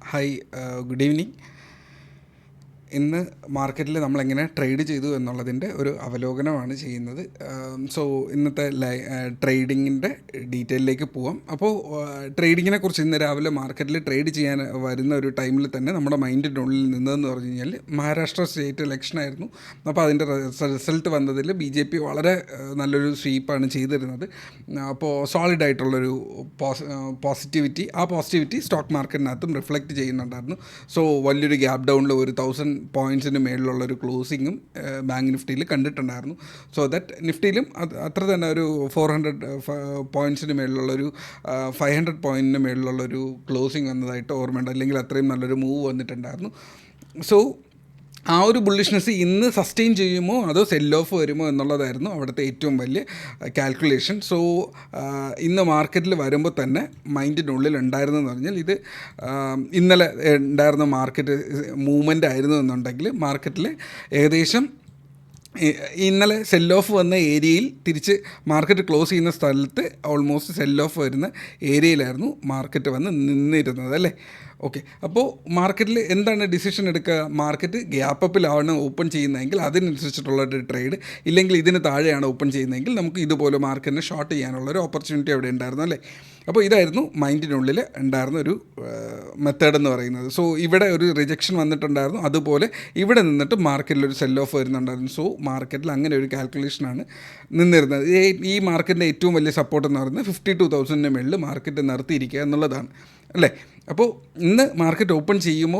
Hi, good evening. ഇന്ന് മാർക്കറ്റിൽ നമ്മളെങ്ങനെ ട്രേഡ് ചെയ്തു എന്നുള്ളതിൻ്റെ ഒരു അവലോകനമാണ് ചെയ്യുന്നത്. സോ ഇന്നത്തെ ട്രേഡിങ്ങിൻ്റെ ഡീറ്റെയിലേക്ക് പോവാം. അപ്പോൾ ട്രേഡിങ്ങിനെ കുറിച്ച് ഇന്ന് രാവിലെ മാർക്കറ്റിൽ ട്രേഡ് ചെയ്യാൻ വരുന്ന ഒരു ടൈമിൽ തന്നെ നമ്മുടെ മൈൻഡിൻ്റെ ഉള്ളിൽ നിന്നതെന്ന് പറഞ്ഞു കഴിഞ്ഞാൽ മഹാരാഷ്ട്ര സ്റ്റേറ്റ് ഇലക്ഷനായിരുന്നു. അപ്പോൾ അതിൻ്റെ റിസൾട്ട് വന്നതിൽ BJP വളരെ നല്ലൊരു സ്വീപ്പാണ് ചെയ്തിരുന്നത്. അപ്പോൾ സോളിഡ് ആയിട്ടുള്ളൊരു പോസിറ്റിവിറ്റി സ്റ്റോക്ക് മാർക്കറ്റിനകത്തും റിഫ്ലക്റ്റ് ചെയ്യുന്നുണ്ടായിരുന്നു. സോ വലിയൊരു ഗ്യാപ്പ് ഡൗണിൽ ഒരു 1000 പോയിൻറ്റ്സിന് മേളിലുള്ളൊരു ക്ലോസിങ്ങും ബാങ്ക് നിഫ്റ്റിയിൽ കണ്ടിട്ടുണ്ടായിരുന്നു. സോ ദാറ്റ് നിഫ്റ്റിയിലും അത്ര തന്നെ ഒരു 400 പോയിൻറ്റ്സിന് മേളിലുള്ളൊരു 500 പോയിൻറ്റിന് മേളിലുള്ളൊരു ക്ലോസിങ് വന്നതായിട്ട് ഓർമ്മയുണ്ട്. അല്ലെങ്കിൽ അത്രയും നല്ലൊരു മൂവ് വന്നിട്ടുണ്ടായിരുന്നു. സോ ആ ഒരു ബുള്ളിഷ്നെസ് ഇന്ന് സസ്റ്റെയിൻ ചെയ്യുമോ അതോ സെൽ ഓഫ് വരുമോ എന്നുള്ളതായിരുന്നു അവിടുത്തെ ഏറ്റവും വലിയ കാൽക്കുലേഷൻ. സോ ഇന്ന് മാർക്കറ്റിൽ വരുമ്പോൾ തന്നെ മൈൻഡിനുള്ളിൽ ഉണ്ടായിരുന്നെന്ന് പറഞ്ഞാൽ ഇത് ഇന്നലെ ഉണ്ടായിരുന്ന മാർക്കറ്റ് മൂവ്മെൻ്റ് ആയിരുന്നു എന്നുണ്ടെങ്കിൽ മാർക്കറ്റിൽ ഏകദേശം ഇന്നലെ സെൽ ഓഫ് വന്ന ഏരിയയിൽ തിരിച്ച് മാർക്കറ്റ് ക്ലോസ് ചെയ്യുന്ന സ്ഥലത്ത് ഓൾമോസ്റ്റ് സെൽ ഓഫ് വരുന്ന ഏരിയയിലായിരുന്നു മാർക്കറ്റ് വന്ന് നിന്നിരുന്നത് അല്ലേ. ഓക്കെ, അപ്പോൾ മാർക്കറ്റിൽ എന്താണ് ഡിസിഷൻ എടുക്കുക? മാർക്കറ്റ് ഗ്യാപ്പ് അപ്പിലാണ് ഓപ്പൺ ചെയ്യുന്നതെങ്കിൽ അതിനനുസരിച്ചിട്ടുള്ളൊരു ട്രേഡ്, ഇല്ലെങ്കിൽ ഇതിന് താഴെയാണ് ഓപ്പൺ ചെയ്യുന്നതെങ്കിൽ നമുക്ക് ഇതുപോലെ മാർക്കറ്റിനെ ഷോർട്ട് ചെയ്യാനുള്ളൊരു ഓപ്പർച്യൂണിറ്റി അവിടെ ഉണ്ടായിരുന്നു അല്ലേ. അപ്പോൾ ഇതായിരുന്നു മൈൻഡിനുള്ളിൽ ഉണ്ടായിരുന്ന ഒരു മെത്തേഡ് എന്ന് പറയുന്നത്. സോ ഇവിടെ ഒരു റിജക്ഷൻ വന്നിട്ടുണ്ടായിരുന്നു, അതുപോലെ ഇവിടെ നിന്നിട്ട് മാർക്കറ്റിലൊരു സെൽ ഓഫ് വരുന്നുണ്ടായിരുന്നു. സോ മാർക്കറ്റിൽ അങ്ങനെ ഒരു കാൽക്കുലേഷനാണ് നിന്നിരുന്നത്. ഈ മാർക്കറ്റിൻ്റെ ഏറ്റവും വലിയ സപ്പോർട്ട് എന്ന് പറയുന്നത് 52,000 മുകളിൽ മാർക്കറ്റ് നിർത്തിയിരിക്കുക എന്നുള്ളതാണ് അല്ലേ. അപ്പോൾ ഇന്ന് മാർക്കറ്റ് ഓപ്പൺ ചെയ്യുമോ,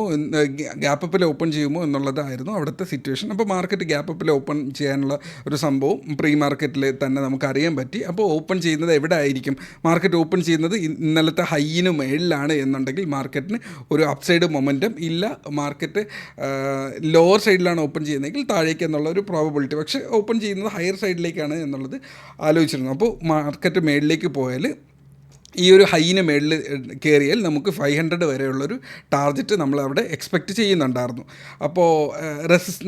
ഗ്യാപ്പ് അപ്പിൽ ഓപ്പൺ ചെയ്യുമോ എന്നുള്ളതായിരുന്നു അവിടുത്തെ സിറ്റുവേഷൻ. അപ്പോൾ മാർക്കറ്റ് ഗ്യാപ്പ് അപ്പിൽ ഓപ്പൺ ചെയ്യാനുള്ള ഒരു സംഭവം പ്രീ മാർക്കറ്റിൽ തന്നെ നമുക്കറിയാൻ പറ്റി. അപ്പോൾ ഓപ്പൺ ചെയ്യുന്നത് എവിടെ ആയിരിക്കും? മാർക്കറ്റ് ഓപ്പൺ ചെയ്യുന്നത് ഇന്നലത്തെ ഹൈയിന് മേളിലാണ് എന്നുണ്ടെങ്കിൽ മാർക്കറ്റിന് ഒരു അപ്സൈഡ് മൊമെൻറ്റം ഇല്ല. മാർക്കറ്റ് ലോവർ സൈഡിലാണ് ഓപ്പൺ ചെയ്യുന്നതെങ്കിൽ താഴേക്ക് എന്നുള്ള ഒരു പ്രോബബിലിറ്റി, പക്ഷേ ഓപ്പൺ ചെയ്യുന്നത് ഹയർ സൈഡിലേക്കാണ് എന്നുള്ളത് ആലോചിച്ചിരുന്നു. അപ്പോൾ മാർക്കറ്റ് മേളിലേക്ക് പോയാൽ ഈ ഒരു ഹൈന് മേളിൽ കയറിയാൽ നമുക്ക് 500 വരെയുള്ളൊരു ടാർഗറ്റ് നമ്മളവിടെ എക്സ്പെക്റ്റ് ചെയ്യുന്നുണ്ടായിരുന്നു. അപ്പോൾ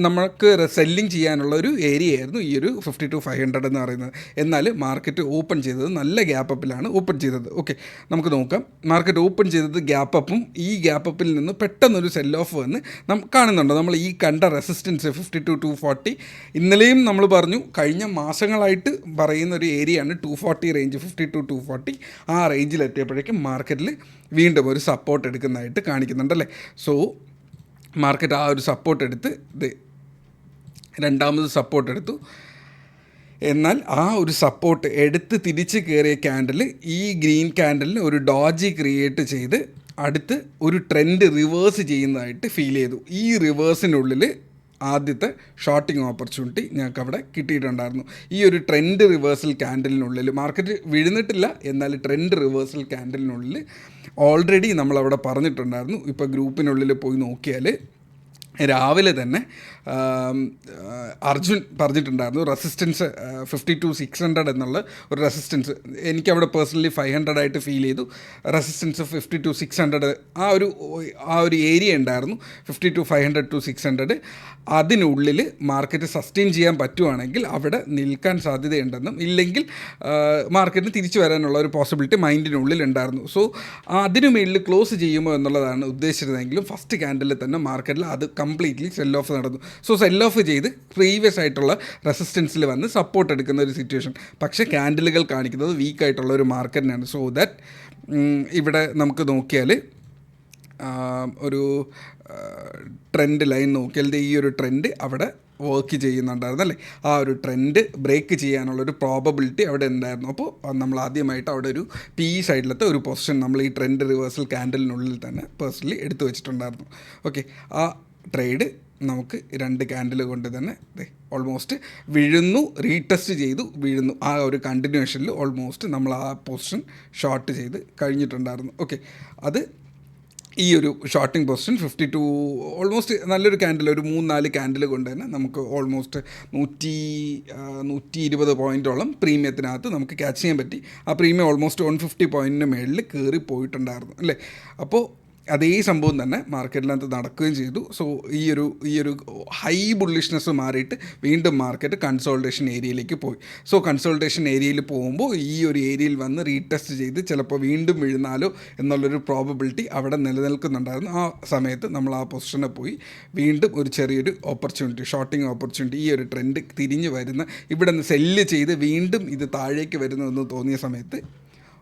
നമുക്ക് സെല്ലിങ് ചെയ്യാനുള്ള ഒരു ഏരിയ ആയിരുന്നു ഈ ഒരു 52,500 എന്ന് പറയുന്നത്. എന്നാൽ മാർക്കറ്റ് ഓപ്പൺ ചെയ്തത് നല്ല ഗ്യാപ്പ് അപ്പിലാണ് ഓപ്പൺ ചെയ്തത്. ഓക്കെ, നമുക്ക് നോക്കാം. മാർക്കറ്റ് ഓപ്പൺ ചെയ്തത് ഗ്യാപ്പ് അപ്പും ഈ ഗ്യാപ്പ് അപ്പിൽ നിന്ന് പെട്ടെന്നൊരു സെൽ ഓഫ് വന്ന് കാണുന്നുണ്ട്. നമ്മൾ ഈ കണ്ട റെസിസ്റ്റൻസ് 52-240 ഇന്നലെയും നമ്മൾ പറഞ്ഞു, കഴിഞ്ഞ മാസങ്ങളായിട്ട് പറയുന്ന ഒരു ഏരിയയാണ് 240 റേഞ്ച്, 52-240 ആ റേഞ്ചിലെത്തിയപ്പോഴേക്കും മാർക്കറ്റിൽ വീണ്ടും ഒരു സപ്പോർട്ട് എടുക്കുന്നതായിട്ട് കാണിക്കുന്നുണ്ടല്ലേ. സോ മാർക്കറ്റ് ആ ഒരു സപ്പോർട്ട് എടുത്ത് രണ്ടാമത് സപ്പോർട്ട് എടുത്തു. എന്നാൽ ആ ഒരു സപ്പോർട്ട് എടുത്ത് തിരിച്ച് കയറിയ ക്യാൻഡിൽ ഈ ഗ്രീൻ ക്യാൻഡലിന് ഒരു ഡോജി ക്രിയേറ്റ് ചെയ്ത് അടുത്ത് ഒരു ട്രെൻഡ് റിവേഴ്സ് ചെയ്യുന്നതായിട്ട് ഫീൽ ചെയ്തു. ഈ റിവേഴ്സിനുള്ളിൽ ആദ്യത്തെ ഷോർട്ടിങ് ഓപ്പർച്യൂണിറ്റി ഞങ്ങൾക്ക് അവിടെ കിട്ടിയിട്ടുണ്ടായിരുന്നു. ഈ ഒരു ട്രെൻഡ് റിവേഴ്സൽ ക്യാൻഡലിനുള്ളിൽ മാർക്കറ്റ് വീഴുന്നിട്ടില്ല, എന്നാൽ ട്രെൻഡ് റിവേഴ്സൽ ക്യാൻഡലിനുള്ളിൽ ഓൾറെഡി നമ്മളവിടെ പറഞ്ഞിട്ടുണ്ടായിരുന്നു. ഇപ്പോൾ ഗ്രൂപ്പിനുള്ളിൽ പോയി നോക്കിയാൽ രാവിലെ തന്നെ അർജുൻ പറഞ്ഞിട്ടുണ്ടായിരുന്നു റെസിസ്റ്റൻസ് 52,600 എന്നുള്ള ഒരു റെസിസ്റ്റൻസ്. എനിക്കവിടെ പേഴ്സണലി 500 ആയിട്ട് ഫീൽ ചെയ്തു. റെസിസ്റ്റൻസ് 52,600 ആ ഒരു ഏരിയ ഉണ്ടായിരുന്നു, 52,500 to 600. അതിനുള്ളിൽ മാർക്കറ്റ് സസ്റ്റെയിൻ ചെയ്യാൻ പറ്റുവാണെങ്കിൽ അവിടെ നിൽക്കാൻ സാധ്യതയുണ്ടെന്നും, ഇല്ലെങ്കിൽ മാർക്കറ്റിന് തിരിച്ചു വരാനുള്ള ഒരു പോസിബിലിറ്റി മൈൻഡിനുള്ളിൽ ഉണ്ടായിരുന്നു. സോ അതിനു മേളിൽ ക്ലോസ് ചെയ്യുമോ എന്നുള്ളതാണ് ഉദ്ദേശിച്ചിരുന്നെങ്കിലും ഫസ്റ്റ് ക്യാൻഡലിൽ തന്നെ മാർക്കറ്റിൽ അത് കംപ്ലീറ്റ്ലി സെൽ ഓഫ് നടന്നു. സോ സെൽ ഓഫ് ചെയ്ത് പ്രീവിയസ് ആയിട്ടുള്ള റെസിസ്റ്റൻസിൽ വന്ന് സപ്പോർട്ട് എടുക്കുന്ന ഒരു സിറ്റുവേഷൻ. പക്ഷേ ക്യാൻഡിലുകൾ കാണിക്കുന്നത് വീക്കായിട്ടുള്ള ഒരു മാർക്കറ്റിനാണ്. സോ ദാറ്റ് ഇവിടെ നമുക്ക് നോക്കിയാൽ ഒരു ട്രെൻഡ് ലൈൻ നോക്കിയാൽ ഈ ഒരു ട്രെൻഡ് അവിടെ വർക്ക് ചെയ്യുന്നുണ്ടായിരുന്നു അല്ലേ. ആ ഒരു ട്രെൻഡ് ബ്രേക്ക് ചെയ്യാനുള്ളൊരു പ്രോബബിലിറ്റി അവിടെ ഉണ്ടായിരുന്നു. അപ്പോൾ നമ്മൾ ആദ്യമായിട്ട് അവിടെ ഒരു സൈഡിലത്തെ ഒരു പൊസിഷൻ നമ്മൾ ഈ ട്രെൻഡ് റിവേഴ്സൽ ക്യാൻഡലിനുള്ളിൽ തന്നെ പേഴ്സണലി എടുത്തു വെച്ചിട്ടുണ്ടായിരുന്നു. ഓക്കെ, ആ ട്രേഡ് നമുക്ക് 2 ക്യാൻഡിൽ കൊണ്ട് തന്നെ ഓൾമോസ്റ്റ് വീഴുന്നു, റീടെസ്റ്റ് ചെയ്തു, വീഴുന്നു. ആ ഒരു കണ്ടിന്യൂഷനിൽ ഓൾമോസ്റ്റ് നമ്മൾ ആ പൊസിഷൻ ഷോർട്ട് ചെയ്ത് കഴിഞ്ഞിട്ടുണ്ടായിരുന്നു. ഓക്കെ, അത് ഈ ഒരു ഷോർട്ടിംഗ് പൊസിഷൻ 52 ഓൾമോസ്റ്റ് നല്ലൊരു ക്യാൻഡിൽ, ഒരു 3-4 ക്യാൻഡിൽ കൊണ്ട് തന്നെ നമുക്ക് ഓൾമോസ്റ്റ് 120 പോയിൻറ്റോളം പ്രീമിയത്തിനകത്ത് നമുക്ക് ക്യാച്ച് ചെയ്യാൻ പറ്റി. ആ പ്രീമിയം ഓൾമോസ്റ്റ് 150 പോയിൻറ്റിന് മേളിൽ കയറി പോയിട്ടുണ്ടായിരുന്നു അല്ലേ. അപ്പോൾ അതേ സംഭവം തന്നെ മാർക്കറ്റിനകത്ത് നടക്കുകയും ചെയ്തു. സോ ഈ ഒരു ഹൈ ബുള്ളിഷ്നെസ് മാറിയിട്ട് വീണ്ടും മാർക്കറ്റ് കൺസോൾട്ടേഷൻ ഏരിയയിലേക്ക് പോയി. സോ കൺസോൾട്ടേഷൻ ഏരിയയിൽ പോകുമ്പോൾ ഈ ഒരു ഏരിയയിൽ വന്ന് റീടെസ്റ്റ് ചെയ്ത് ചിലപ്പോൾ വീണ്ടും വീഴുന്നാലോ എന്നുള്ളൊരു പ്രോബബിലിറ്റി അവിടെ നിലനിൽക്കുന്നുണ്ടായിരുന്നു. ആ സമയത്ത് നമ്മൾ ആ പൊസിഷനെ പോയി വീണ്ടും ഒരു ചെറിയൊരു ഓപ്പർച്യൂണിറ്റി, ഷോർട്ടിങ് ഓപ്പർച്യൂണിറ്റി, ഈ ഒരു ട്രെൻഡ് തിരിഞ്ഞ് വരുന്ന ഇവിടെ നിന്ന് സെല്ല് ചെയ്ത് വീണ്ടും ഇത് താഴേക്ക് വരുന്നതെന്ന് തോന്നിയ സമയത്ത്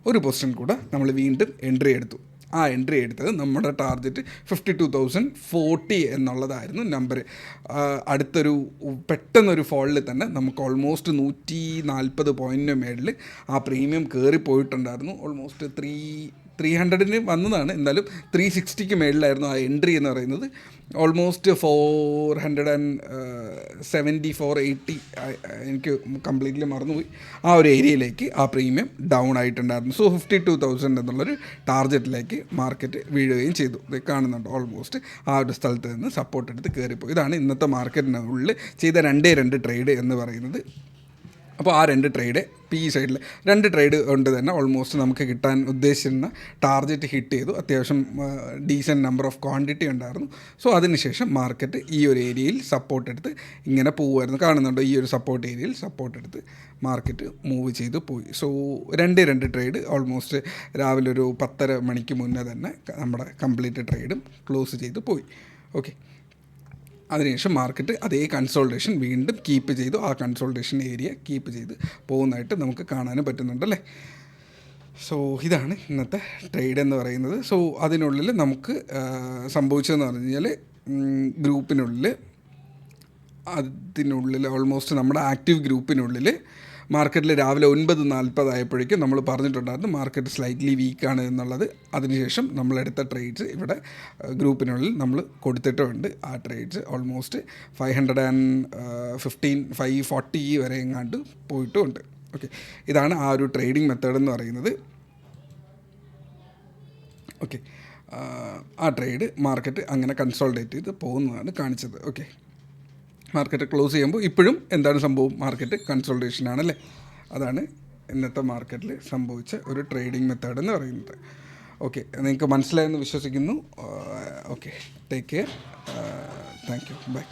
ഒരു പൊസിഷൻ കൂടെ നമ്മൾ വീണ്ടും എൻട്രി എടുത്തു. ആ എൻട്രി എടുത്തത് നമ്മുടെ ടാർഗറ്റ് 52,040 എന്നുള്ളതായിരുന്നു നമ്പർ. അടുത്തൊരു പെട്ടെന്നൊരു ഫോളിൽ തന്നെ നമുക്ക് ഓൾമോസ്റ്റ് 140 പോയിൻറ്റിന് മേളിൽ ആ പ്രീമിയം കയറിപ്പോയിട്ടുണ്ടായിരുന്നു. ഓൾമോസ്റ്റ് 300 വന്നതാണ്, എന്തായാലും 360 മേളിലായിരുന്നു ആ എൻട്രി എന്ന് പറയുന്നത്. ഓൾമോസ്റ്റ് 470 480 എനിക്ക് കംപ്ലീറ്റ്ലി മറന്നുപോയി, ആ ഒരു ഏരിയയിലേക്ക് ആ പ്രീമിയം ഡൗൺ ആയിട്ടുണ്ടായിരുന്നു. സോ 52,000 എന്നുള്ളൊരു ടാർഗറ്റിലേക്ക് മാർക്കറ്റ് വീഴുകയും ചെയ്തു. ഇത് കാണുന്നുണ്ട്, ഓൾമോസ്റ്റ് ആ ഒരു സ്ഥലത്ത് നിന്ന് സപ്പോർട്ട് എടുത്ത് കയറിപ്പോയി. ഇതാണ് ഇന്നത്തെ മാർക്കറ്റിനുള്ളിൽ ചെയ്ത 2 ട്രേഡ് എന്ന് പറയുന്നത്. അപ്പോൾ ആ 2 ട്രേഡ് ഈ സൈഡിൽ 2 ട്രേഡ് കൊണ്ട് തന്നെ ഓൾമോസ്റ്റ് നമുക്ക് കിട്ടാൻ ഉദ്ദേശിച്ചിരുന്ന ടാർഗറ്റ് ഹിറ്റ് ചെയ്തു. അത്യാവശ്യം ഡീസൻറ്റ് നമ്പർ ഓഫ് ക്വാണ്ടിറ്റി ഉണ്ടായിരുന്നു. സോ അതിനുശേഷം മാർക്കറ്റ് ഈ ഒരു ഏരിയയിൽ സപ്പോർട്ട് എടുത്ത് ഇങ്ങനെ പോകുമായിരുന്നു. കാണുന്നുണ്ടോ, ഈ ഒരു സപ്പോർട്ട് ഏരിയയിൽ സപ്പോർട്ട് എടുത്ത് മാർക്കറ്റ് മൂവ് ചെയ്ത് പോയി. സോ 2 ട്രേഡ് ഓൾമോസ്റ്റ് രാവിലെ ഒരു 10:30 മണിക്ക് മുന്നേ തന്നെ നമ്മുടെ കംപ്ലീറ്റ് ട്രേഡും ക്ലോസ് ചെയ്ത് പോയി. ഓക്കെ, അതിനുശേഷം മാർക്കറ്റ് അതേ കൺസോൾട്ടേഷൻ വീണ്ടും കീപ്പ് ചെയ്തു. ആ കൺസോൾട്ടേഷൻ ഏരിയ കീപ്പ് ചെയ്ത് പോകുന്നതായിട്ട് നമുക്ക് കാണാനും പറ്റുന്നുണ്ടല്ലേ. സോ ഇതാണ് ഇന്നത്തെ ട്രേഡ് എന്ന് പറയുന്നത്. സോ അതിനുള്ളിൽ നമുക്ക് സംഭവിച്ചതെന്ന് പറഞ്ഞു കഴിഞ്ഞാൽ അതിനുള്ളിൽ ഓൾമോസ്റ്റ് നമ്മുടെ ആക്റ്റീവ് ഗ്രൂപ്പിനുള്ളിൽ മാർക്കറ്റിൽ രാവിലെ 9:40 ആയപ്പോഴേക്കും നമ്മൾ പറഞ്ഞിട്ടുണ്ടായിരുന്നു മാർക്കറ്റ് സ്ലൈറ്റ്ലി വീക്കാണ് എന്നുള്ളത്. അതിനുശേഷം നമ്മളെടുത്ത ട്രേഡ്സ് ഇവിടെ ഗ്രൂപ്പിനുള്ളിൽ നമ്മൾ കൊടുത്തിട്ടുമുണ്ട്. ആ ട്രേഡ്സ് ഓൾമോസ്റ്റ് 540 വരെ എങ്ങാണ്ട് പോയിട്ടുമുണ്ട്. ഓക്കെ, ഇതാണ് ആ ഒരു ട്രേഡിംഗ് മെത്തേഡ് എന്ന് പറയുന്നത്. ഓക്കെ, ആ ട്രേഡ് മാർക്കറ്റ് അങ്ങനെ കൺസോൾട്ടേറ്റ് ചെയ്ത് പോകുന്നതാണ് കാണിച്ചത്. ഓക്കെ, മാർക്കറ്റ് ക്ലോസ് ചെയ്യുമ്പോൾ ഇപ്പോഴും എന്താണ് സംഭവം, മാർക്കറ്റ് കൺസോൾട്ടേഷൻ ആണല്ലേ. അതാണ് ഇന്നത്തെ മാർക്കറ്റിൽ സംഭവിച്ച ഒരു ട്രേഡിംഗ് മെത്തേഡ് എന്ന് പറയുന്നത്. ഓക്കെ, നിങ്ങൾക്ക് മനസ്സിലായെന്ന് വിശ്വസിക്കുന്നു. Okay, take care, thank you, by.